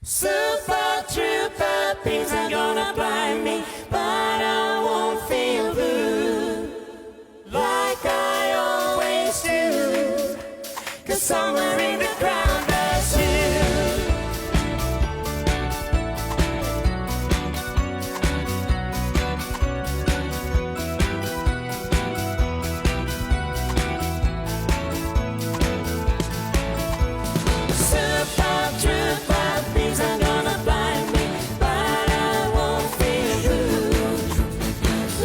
Super trooper, things are gonna blind me, but I won't feel blue like I always do, 'cause somewhere in the crowd there's you. Super trooper, things are gonna blind me, but I won't feel blue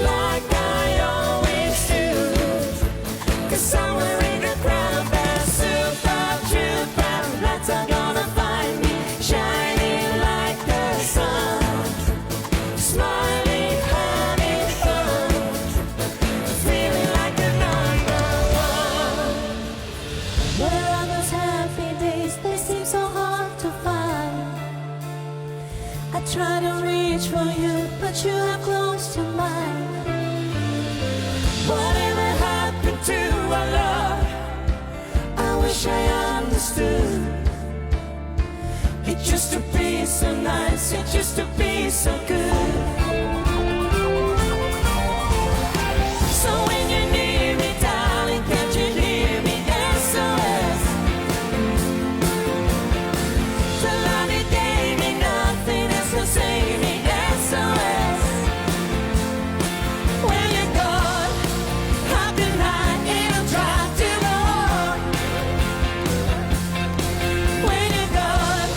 like I always do, 'cause somewhere in the crowd there's super trooper. Lights are gonna find me, shining like the sun, smiling, having fun, feeling like the number one. Where are those happy days? They seem so hard to find. I try to reach for you, but you are close to mine. Whatever happened to our love? I wish I understood. It used to be so nice, it used to be so good. So when you're near me, darling, can't you hear me? SOS. The love you gave me, nothing else will save me. SOS. When you're gone, how can I even try to go on? When you're gone,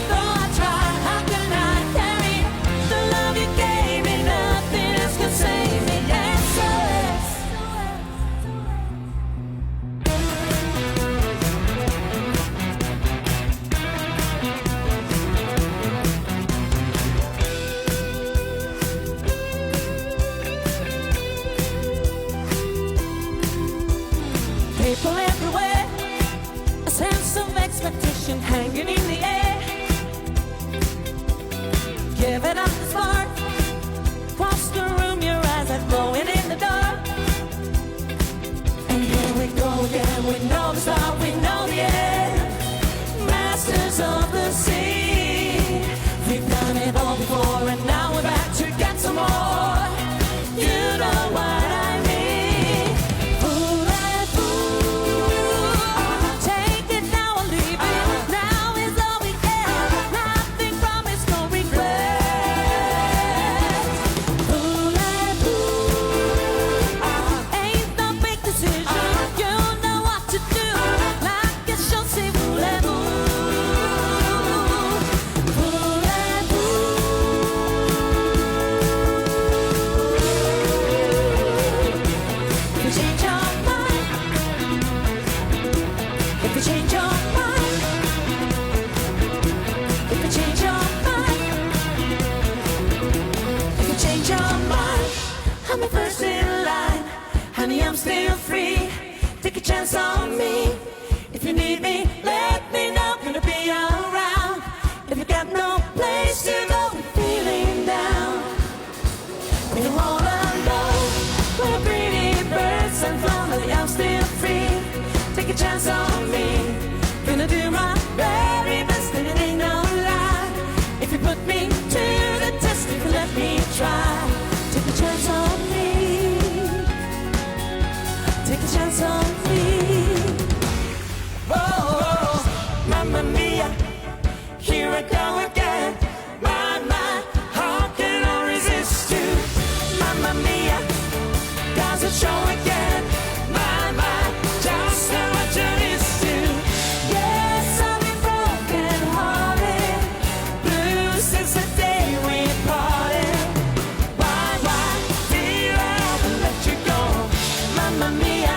though I try, how can I carry the love you gave me? Nothing else can save me. SOS. People everywhere, a sense of expectation hanging in the air. Give it up the spark, cross the room, your eyes are glowing in the dark. And here we go again, we know the start, we know the end. Masters of the sea, we've done it all before, and now we're back to get some more. You know what I mean. Fool and fool, take it now or leave it. Now is all we get. Nothing promised, no regret. Fool and fool, ain't no big decision. You know what to do. Like it should say fool and fool. Fool and fool. If you change your mind, if you change your mind, if you change your mind, if you change your mind, I'm the first in line. Honey, I'm still free. Take a chance on me. If you need me, let me know. Gonna be around. If you got no place to go, feeling down. When you're all alone, when a pretty birds and fly, I'm still free. Take a chance on me. Gonna do my very best, and it ain't no lie. If you put me to the test, if you let me try, take a chance on me. Take a chance on me. Oh, mamma mia, here I go again. My, how can I resist you? Mamma mia, does it show again? My, just how much I miss you. Yes, I've been broken hearted, blue since the day we parted. Why did I ever let you go? Mamma mia,